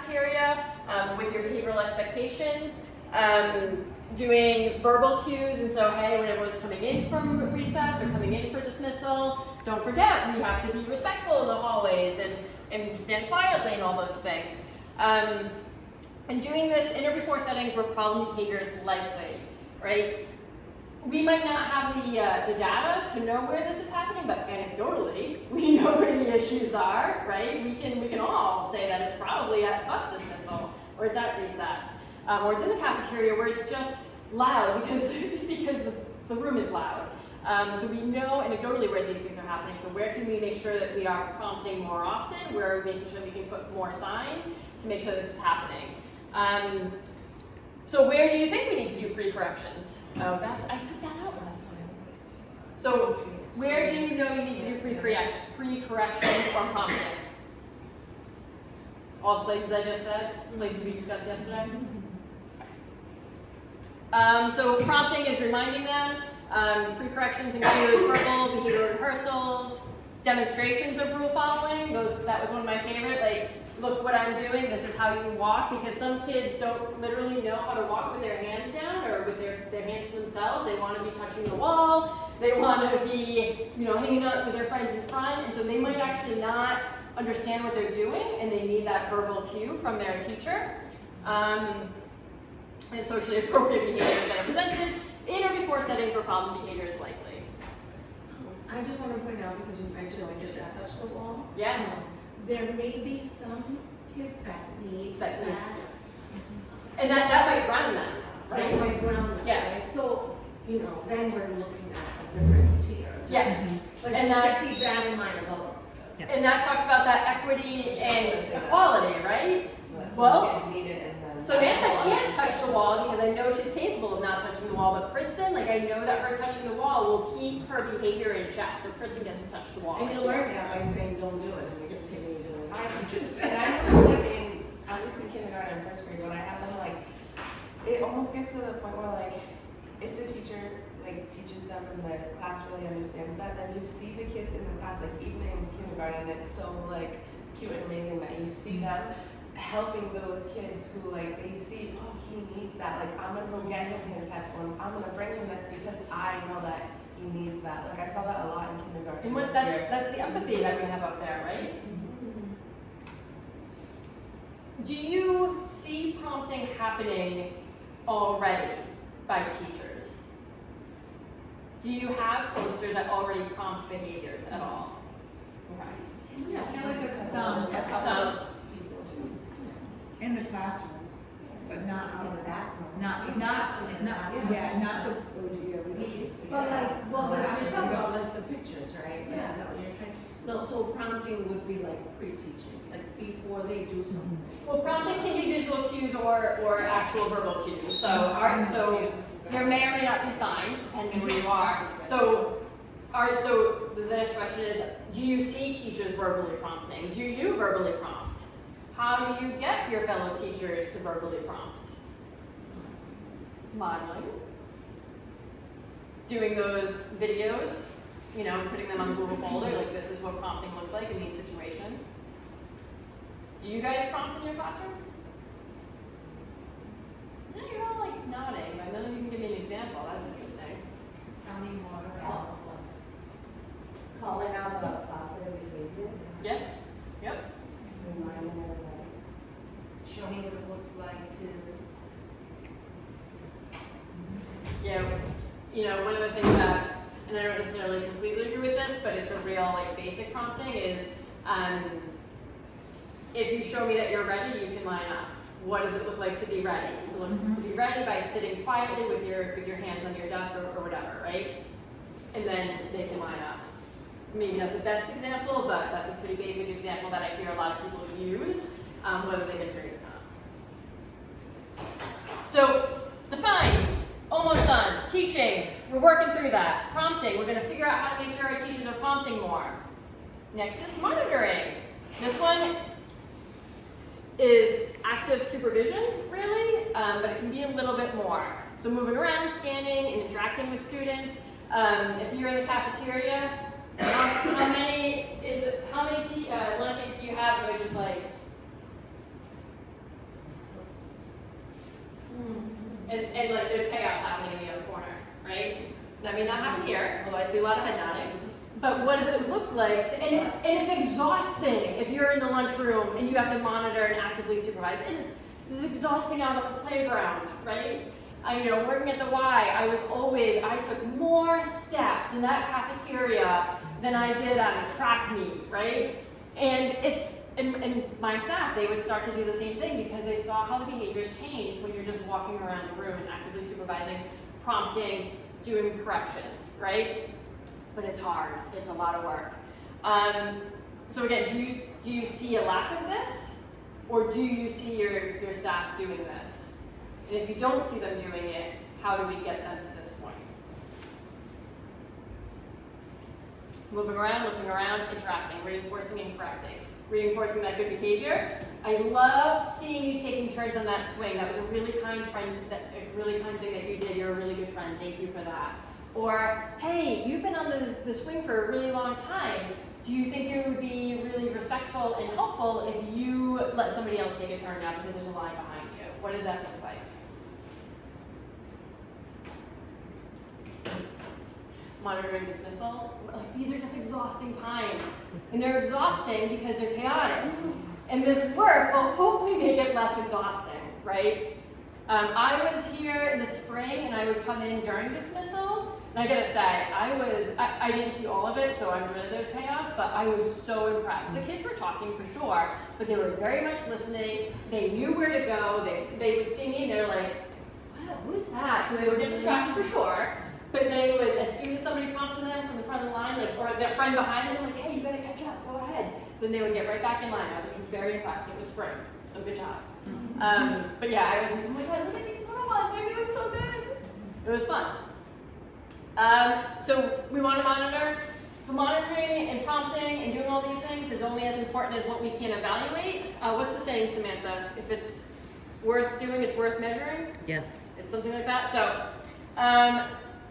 cafeteria with your behavioral expectations, doing verbal cues, and so hey, when everyone's coming in from recess or coming in for dismissal, don't forget we have to be respectful in the hallways and stand quietly and all those things. And doing this in or before settings where problem behavior is likely, right? We might not have the data to know where this is happening, but anecdotally, we know where the issues are, right? We can all say that it's probably at bus dismissal, or it's at recess, or it's in the cafeteria where it's just loud because the room is loud. So we know anecdotally where these things are happening. So where can we make sure that we are prompting more often? Where are we making sure we can put more signs to make sure this is happening? So where do you think we need to do pre-corrections? Oh, I took that out last time. So where do you know you need to do pre-corrections or prompting? All the places I just said, places we discussed yesterday. So prompting is reminding them. Pre-corrections include verbal, behavioral rehearsals, demonstrations of rule following. That was one of my favorite. Like, look what I'm doing, this is how you walk, because some kids don't literally know how to walk with their hands down or with their hands to themselves. They want to be touching the wall, they want to be, hanging out with their friends in front, and so they might actually not understand what they're doing, and they need that verbal cue from their teacher. And socially appropriate behaviors that are presented in or before settings where problem behavior is likely. I just want to point out, because you mentioned like just to touch the wall. Yeah. There may be some kids that need that. And that might ground them, right? That might ground them, yeah. Right? So, then we're looking at a different tier. Yes. But and that, keep that in mind about. Yeah. And that talks about that equity and equality, right? Well, Samantha can't touch the wall because I know she's capable of not touching the wall, but Kristen, I know that her touching the wall will keep her behavior in check, so Kristen gets to touch the wall. And you learn that by saying don't do it, and you continue doing it. I know, at least in kindergarten and first grade, when I have them, it almost gets to the point where, if the teacher, teaches them and the class really understands that, then you see the kids in the class, even in kindergarten, it's so, cute and amazing that you see them helping those kids who they see, oh, he needs that, I'm gonna go get him his headphones, I'm gonna bring him this because I know that he needs that. I saw that a lot in kindergarten. And that's the empathy that we have up there, right? Mm-hmm. Do you see prompting happening already by teachers? Do you have posters that already prompt behaviors at all? Okay. Yeah, Some. In the classrooms, but not outside. Not the. But you're talking about the pictures, right? Yeah. Is that what you're saying? No, so prompting would be pre-teaching, before they do something. Well, prompting can be visual cues or actual verbal cues. So there may or may not be signs depending on where you are. So the next question is, do you see teachers verbally prompting? Do you verbally prompt? How do you get your fellow teachers to verbally prompt? Modeling. Doing those videos, putting them on the Google folder, this is what prompting looks like in these situations. Do you guys prompt in your classrooms? No, you're all nodding, but none of you can give me an example. That's interesting. Tell me more. Calling out the positive behavior. Yep. Reminding everybody. Show me what it looks like to. Yeah, one of the things that, and I don't necessarily completely agree with this, but it's a real basic prompting is, if you show me that you're ready, you can line up. What does it look like to be ready? It looks to be ready by sitting quietly with your hands on your desk or whatever, right? And then they can line up. Maybe not the best example, but that's a pretty basic example that I hear a lot of people use, whether they've been trained or not. So, define, almost done. Teaching, we're working through that. Prompting, we're going to figure out how to make sure our teachers are prompting more. Next is monitoring. This one is active supervision, really, but it can be a little bit more. So moving around, scanning, and interacting with students. If you're in the cafeteria, how many lunch dates do you have? And you're just and like there's chaos happening in the other corner, right? And I mean, that happened here, although I see a lot of head nodding. But what does it look like? And it's exhausting if you're in the lunchroom and you have to monitor and actively supervise. It's exhausting out on the playground, right? Working at the Y, I took more steps in that cafeteria than I did at a track meet, right? And my staff, they would start to do the same thing because they saw how the behaviors change when you're just walking around the room and actively supervising, prompting, doing corrections, right? But it's hard, it's a lot of work. So again, do you see a lack of this? Or do you see your staff doing this? And if you don't see them doing it, how do we get them to this point? Moving around, looking around, interacting, reinforcing and correcting. Reinforcing that good behavior. I loved seeing you taking turns on that swing. That was a really kind thing that you did. You're a really good friend. Thank you for that. Or, hey, you've been on the swing for a really long time. Do you think it would be really respectful and helpful if you let somebody else take a turn now because there's a line behind you? What does that look like? Monitoring dismissal. Like, these are just exhausting times. And they're exhausting because they're chaotic. And this work will hopefully make it less exhausting, right? I was here in the spring and I would come in during dismissal. And I gotta say, I didn't see all of it, so I'm sure that there's chaos, but I was so impressed. The kids were talking for sure, but they were very much listening. They knew where to go. They would see me and they're like, wow, who's that? So they would get distracted for sure. But they would, as soon as somebody prompted them from the front of the line, or their friend behind them, like, hey, you gotta catch up, go ahead. Then they would get right back in line. I was very impressed. It was spring, so good job. But yeah, I was like, oh my God, look at these little ones, they're doing so good. It was fun. So we want to monitor. The monitoring and prompting and doing all these things is only as important as what we can evaluate. What's the saying, Samantha? If it's worth doing, it's worth measuring? Yes. It's something like that. So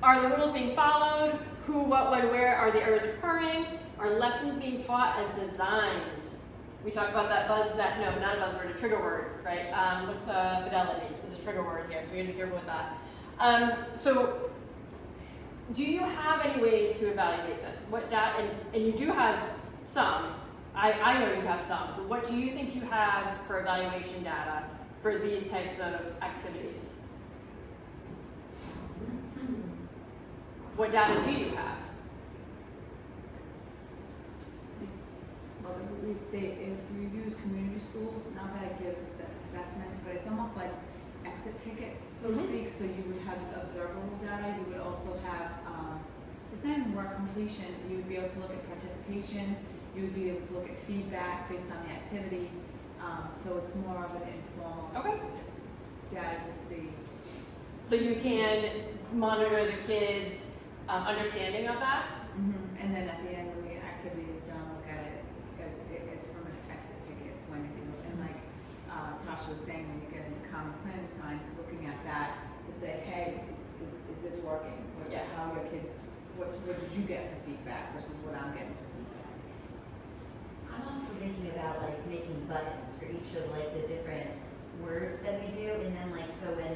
are the rules being followed? Who, what, when, where are the errors occurring? Are lessons being taught as designed? We talk about that no, not a buzzword, a trigger word, right? What's fidelity? Is a trigger word here, so we gotta be careful with that. So do you have any ways to evaluate this? What data, and you do have some, I know you have some, so what do you think you have for evaluation data for these types of activities? What data do you have? Well, if you use community schools, not that it gives the assessment, but it's almost like exit tickets, so to speak. So you would have observable data. You would also have, it's not even work completion. You would be able to look at participation. You would be able to look at feedback based on the activity. So it's more of an informal data to see. So you can monitor the kids' understanding of that? And then at the end, when the activity is done, look at it as it's from an exit ticket point of view. And like Tasha was saying, when you get into common planning time, looking at that to say, hey, is this working? How are your kids, what did you get for feedback versus what I'm getting for feedback? I'm also thinking about like making buttons for each of like the different words that we do, and then like so when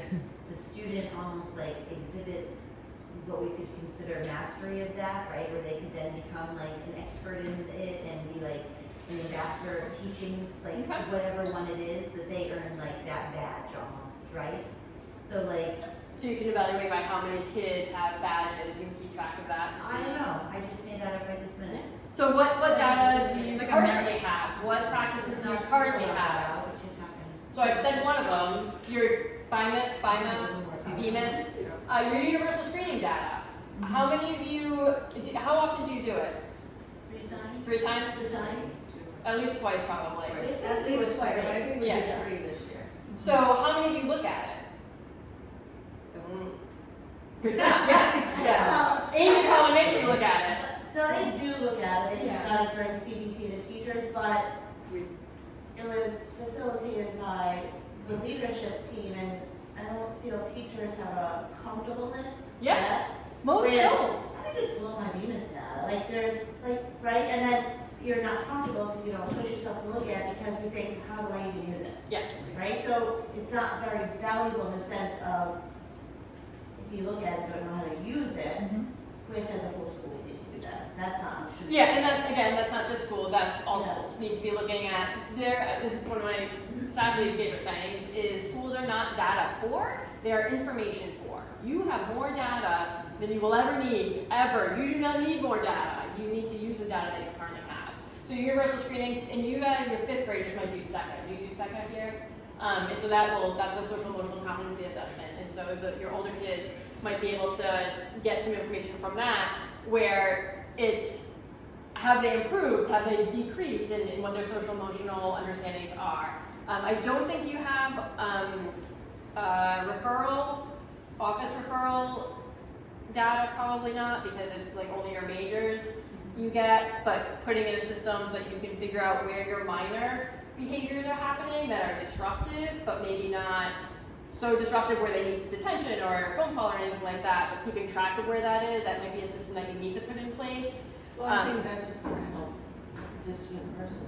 the student almost like exhibits what we could consider mastery of that, right? Where they could then become like an expert in it and be like an ambassador of teaching, like whatever one it is, that they earn like that badge almost, right? So like. So you can evaluate by how many kids have badges. You can keep track of that. I don't know. I just made that up right this minute. So what data do you currently have? What practices do you currently have? So I've said one of them. Your BIMIS, BMIS, your universal screening data. How many of you, how often do you do it? 3 times? 3 times? At least twice probably. At least twice, but I think we did 3 this year. So how many of you look at it? Good job, yeah. Amy probably makes you look at it. So they do look at it, they got it during CBT, the teachers, but it was facilitated by the leadership team, and I don't feel teachers have a comfortableness yet. Most don't. I think it's below my Venus data, like they're, like, right, and then you're not comfortable because you don't push yourself to look at it because you think, how do I even use it? Yeah. Right, so it's not very valuable in the sense of if you look at it, don't know how to use it, which as a whole school, we need to do that. That's not. Yeah, and that's, again, that's not this school, that's all Yeah. schools need to be looking at. One of my sadly favorite sayings is schools are not data poor, they are information poor. You have more data than you will ever need, ever. You do not need more data. You need to use the data that you currently have. So universal screenings, and you guys, your fifth graders might do second. Do you do second here? And so that's a social emotional competency assessment. And so your older kids might be able to get some information from that where it's, have they improved, have they decreased in what their social emotional understandings are. I don't think you have office referral data, probably not, because it's like only your majors you get, but putting in a system so that you can figure out where your minor behaviors are happening that are disruptive, but maybe not so disruptive where they need detention or a phone call or anything like that, but keeping track of where that is, that might be a system that you need to put in place. Well, I think that's what's gonna help this young person